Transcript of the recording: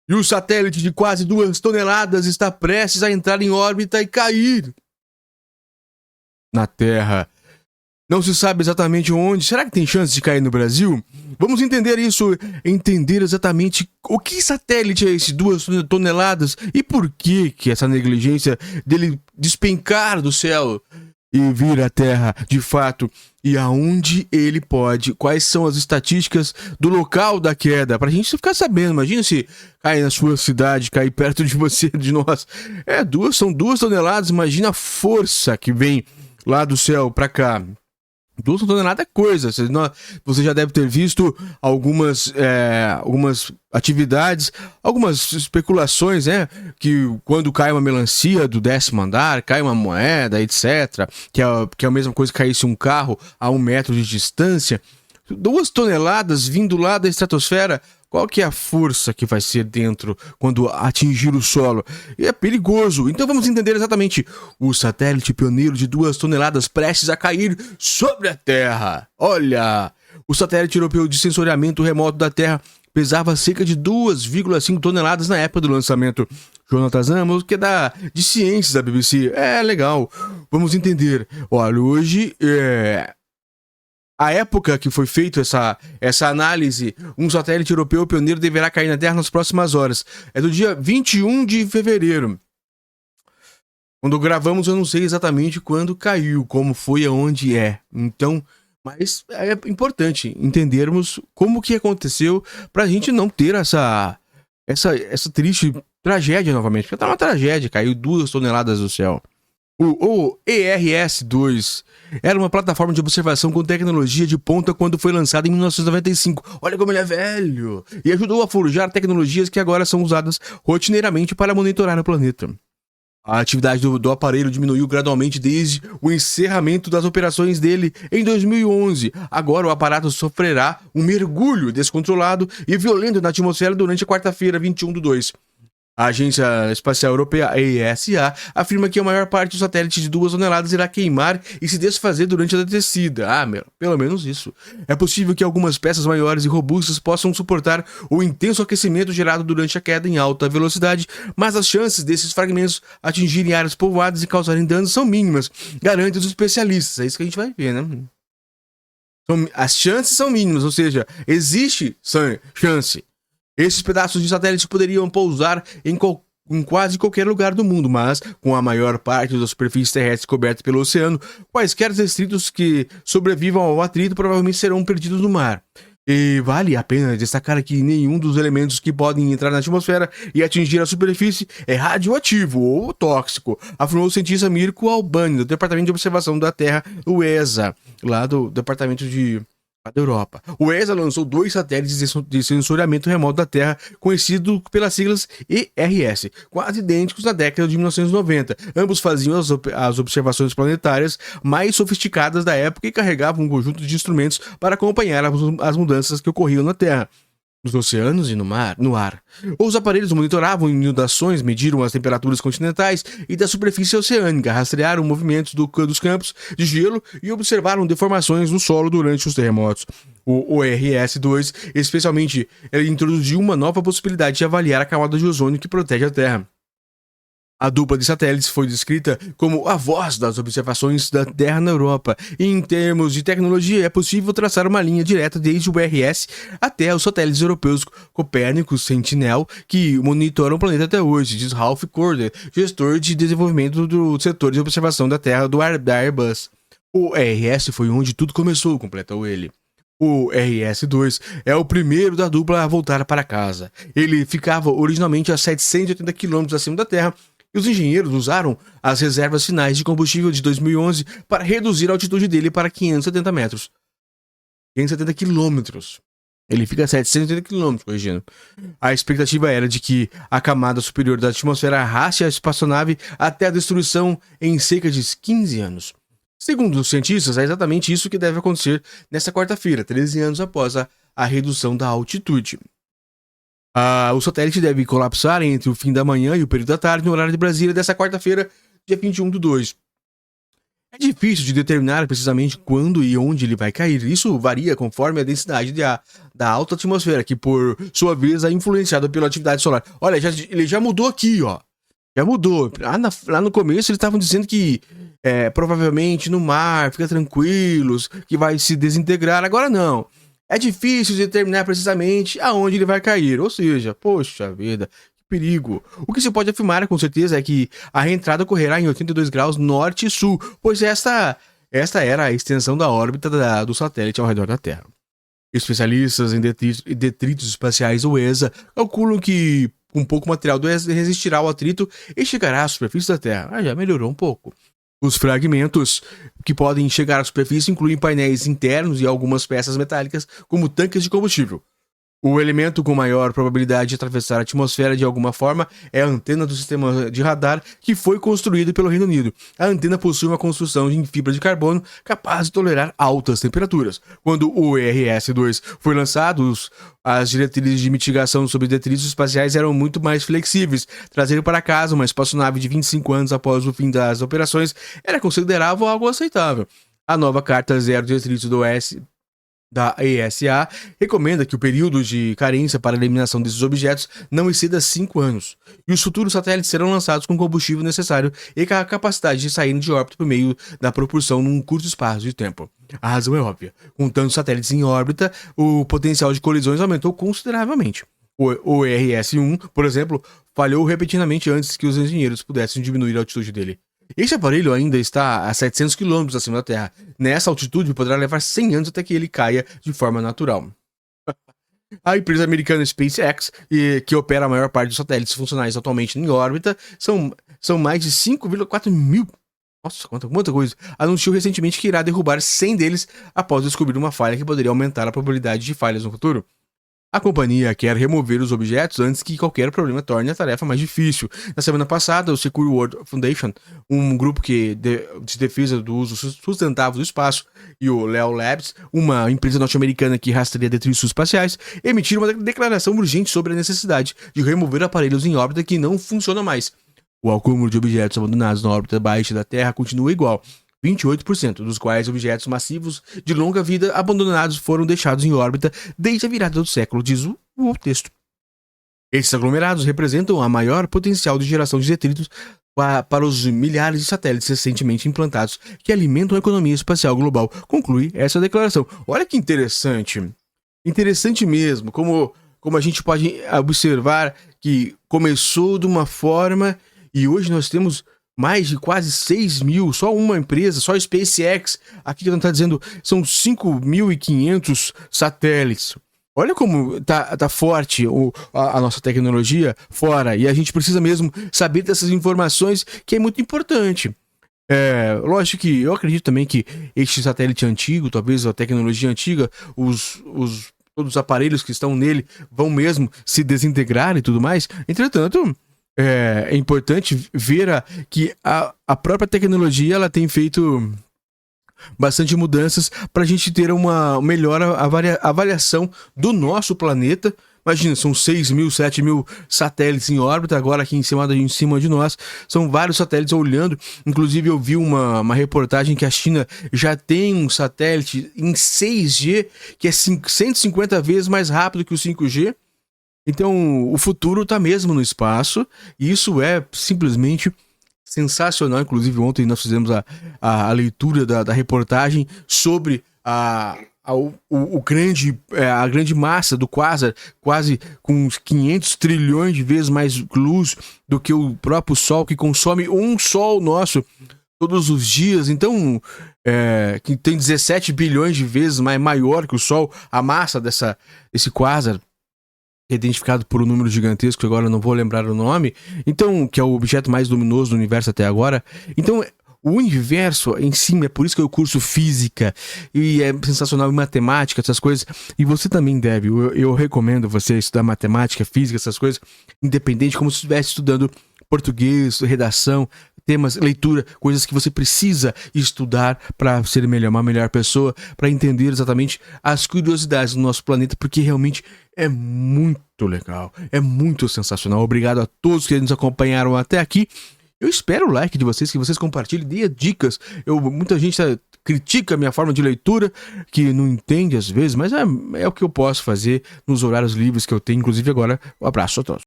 E o satélite de quase 2 toneladas está prestes a entrar em órbita e cair na Terra. Não se sabe exatamente onde. Será que tem chance de cair no Brasil? Vamos entender isso, entender exatamente o que satélite é esse 2 toneladas e por que essa negligência dele despencar do céu e vir à Terra de fato, e aonde ele pode, quais são as estatísticas do local da queda, pra gente ficar sabendo. Imagina se cair na sua cidade, cair perto de você, de nós. São 2 toneladas, imagina a força que vem lá do céu pra cá. 2 toneladas é coisa. Você já deve ter visto algumas atividades, algumas especulações, né? Que quando cai uma melancia do 10º andar, cai uma moeda, etc. Que é a mesma coisa que caísse um carro a 1 metro de distância. 2 toneladas vindo lá da estratosfera. Qual que é a força que vai ser dentro quando atingir o solo? E é perigoso. Então vamos entender exatamente o satélite pioneiro de 2 toneladas prestes a cair sobre a Terra. Olha, o satélite europeu de sensoriamento remoto da Terra pesava cerca de 2,5 toneladas na época do lançamento. Jonatas Amos, que é de ciências da BBC. Legal. Vamos entender. Olha, hoje a época que foi feita essa análise, um satélite europeu pioneiro deverá cair na Terra nas próximas horas. É do dia 21 de fevereiro. Quando gravamos, eu não sei exatamente quando caiu, como foi, aonde é. Então, mas é importante entendermos como que aconteceu pra gente não ter essa triste tragédia novamente. Porque tá uma tragédia, caiu 2 toneladas do céu. O ERS-2 era uma plataforma de observação com tecnologia de ponta quando foi lançada em 1995. Olha como ele é velho! E ajudou a forjar tecnologias que agora são usadas rotineiramente para monitorar o planeta. A atividade do aparelho diminuiu gradualmente desde o encerramento das operações dele em 2011. Agora o aparato sofrerá um mergulho descontrolado e violento na atmosfera durante a quarta-feira, 21/2. A Agência Espacial Europeia, a ESA, afirma que a maior parte do satélite de 2 toneladas irá queimar e se desfazer durante a descida. Pelo menos isso. É possível que algumas peças maiores e robustas possam suportar o intenso aquecimento gerado durante a queda em alta velocidade, mas as chances desses fragmentos atingirem áreas povoadas e causarem danos são mínimas, garantem os especialistas. É isso que a gente vai ver, né? As chances são mínimas, ou seja, existe chance. Esses pedaços de satélite poderiam pousar em quase qualquer lugar do mundo, mas, com a maior parte da superfície terrestre coberta pelo oceano, quaisquer detritos que sobrevivam ao atrito provavelmente serão perdidos no mar. E vale a pena destacar que nenhum dos elementos que podem entrar na atmosfera e atingir a superfície é radioativo ou tóxico, afirmou o cientista Mirko Albani, do Departamento de Observação da Terra, o ESA, lá do Departamento da Europa. O ESA lançou 2 satélites de sensoriamento remoto da Terra, conhecido pelas siglas ERS, quase idênticos na década de 1990. Ambos faziam as observações planetárias mais sofisticadas da época e carregavam um conjunto de instrumentos para acompanhar as mudanças que ocorriam na Terra, nos oceanos e no ar. Os aparelhos monitoravam inundações, mediram as temperaturas continentais e da superfície oceânica, rastrearam movimentos dos campos de gelo e observaram deformações no solo durante os terremotos. O ORS-2, especialmente, ele introduziu uma nova possibilidade de avaliar a camada de ozônio que protege a Terra. A dupla de satélites foi descrita como a voz das observações da Terra na Europa. E em termos de tecnologia, é possível traçar uma linha direta desde o ERS até os satélites europeus Copérnico Sentinel, que monitoram o planeta até hoje, diz Ralph Corder, gestor de desenvolvimento do setor de observação da Terra da Airbus. O ERS foi onde tudo começou, completou ele. O RS-2 é o primeiro da dupla a voltar para casa. Ele ficava originalmente a 780 km acima da Terra, e os engenheiros usaram as reservas finais de combustível de 2011 para reduzir a altitude dele para 570 metros. 570 quilômetros. Ele fica a 780 km, corrigindo. A expectativa era de que a camada superior da atmosfera arraste a espaçonave até a destruição em cerca de 15 anos. Segundo os cientistas, é exatamente isso que deve acontecer nesta quarta-feira, 13 anos após a redução da altitude. O satélite deve colapsar entre o fim da manhã e o período da tarde no horário de Brasília dessa quarta-feira, dia 21/2. É difícil de determinar precisamente quando e onde ele vai cair. Isso varia conforme a densidade da alta atmosfera, que por sua vez é influenciada pela atividade solar. Olha, ele já mudou aqui, ó. Já mudou. Lá no começo eles estavam dizendo que provavelmente no mar, fica tranquilos, que vai se desintegrar. Agora não. É difícil de determinar precisamente aonde ele vai cair. Ou seja, poxa vida, que perigo. O que se pode afirmar com certeza é que a reentrada ocorrerá em 82 graus norte e sul, pois esta era a extensão da órbita do satélite ao redor da Terra. Especialistas em detritos espaciais, o ESA, calculam que com pouco material do ESA resistirá ao atrito e chegará à superfície da Terra. Já melhorou um pouco. Os fragmentos que podem chegar à superfície incluem painéis internos e algumas peças metálicas, como tanques de combustível. O elemento com maior probabilidade de atravessar a atmosfera de alguma forma é a antena do sistema de radar que foi construído pelo Reino Unido. A antena possui uma construção em fibra de carbono capaz de tolerar altas temperaturas. Quando o ERS-2 foi lançado, as diretrizes de mitigação sobre detritos espaciais eram muito mais flexíveis. Trazer para casa uma espaçonave de 25 anos após o fim das operações era considerado algo aceitável. A nova Carta Zero de Detritos da ESA recomenda que o período de carência para a eliminação desses objetos não exceda 5 anos, e os futuros satélites serão lançados com o combustível necessário e com a capacidade de saírem de órbita por meio da propulsão num curto espaço de tempo. A razão é óbvia. Com tantos satélites em órbita, o potencial de colisões aumentou consideravelmente. O RS-1, por exemplo, falhou repetidamente antes que os engenheiros pudessem diminuir a altitude dele. Esse aparelho ainda está a 700 km acima da Terra. Nessa altitude, poderá levar 100 anos até que ele caia de forma natural. A empresa americana SpaceX, que opera a maior parte dos satélites funcionais atualmente em órbita, são mais de 5,4 mil. Nossa, quanta coisa. Anunciou recentemente que irá derrubar 100 deles após descobrir uma falha que poderia aumentar a probabilidade de falhas no futuro. A companhia quer remover os objetos antes que qualquer problema torne a tarefa mais difícil. Na semana passada, o Secure World Foundation, um grupo de defesa do uso sustentável do espaço, e o Leo Labs, uma empresa norte-americana que rastreia detritos espaciais, emitiram uma declaração urgente sobre a necessidade de remover aparelhos em órbita que não funcionam mais. O acúmulo de objetos abandonados na órbita baixa da Terra continua igual. 28% dos quais objetos massivos de longa vida abandonados foram deixados em órbita desde a virada do século, diz o texto. Esses aglomerados representam a maior potencial de geração de detritos para os milhares de satélites recentemente implantados que alimentam a economia espacial global, conclui essa declaração. Olha que interessante. Interessante mesmo, como a gente pode observar que começou de uma forma e hoje nós temos mais de quase 6 mil, só uma empresa, só a SpaceX, aqui que não está dizendo, são 5.500 satélites. Olha como tá forte a nossa tecnologia fora, e a gente precisa mesmo saber dessas informações, que é muito importante. Lógico que eu acredito também que este satélite antigo, talvez a tecnologia antiga, todos os aparelhos que estão nele vão mesmo se desintegrar e tudo mais. Entretanto, é importante ver que a própria tecnologia ela tem feito bastante mudanças para a gente ter uma melhor avaliação do nosso planeta. Imagina, são 6 mil, 7 mil satélites em órbita, agora aqui em cima de nós, são vários satélites olhando. Inclusive eu vi uma reportagem que a China já tem um satélite em 6G, que é 150 vezes mais rápido que o 5G. Então, o futuro está mesmo no espaço, e isso é simplesmente sensacional. Inclusive, ontem nós fizemos a leitura da reportagem sobre a grande massa do quasar, quase com uns 500 trilhões de vezes mais luz do que o próprio Sol, que consome um Sol nosso todos os dias. Então, que tem 17 bilhões de vezes maior que o Sol, a massa desse quasar, identificado por um número gigantesco, que agora eu não vou lembrar o nome, então, que é o objeto mais luminoso do universo até agora. Então, o universo em si, é por isso que eu curso física, e é sensacional em matemática, essas coisas, e você também deve, eu recomendo você estudar matemática, física, essas coisas, independente, como se estivesse estudando português, redação, temas, leitura, coisas que você precisa estudar para ser uma melhor pessoa, para entender exatamente as curiosidades do nosso planeta, porque realmente é muito legal, é muito sensacional. Obrigado a todos que nos acompanharam até aqui, Eu espero o like de vocês, que vocês compartilhem, dê dicas. Muita gente critica a minha forma de leitura, que não entende às vezes, mas é o que eu posso fazer nos horários livres que eu tenho, inclusive agora. Um abraço a todos.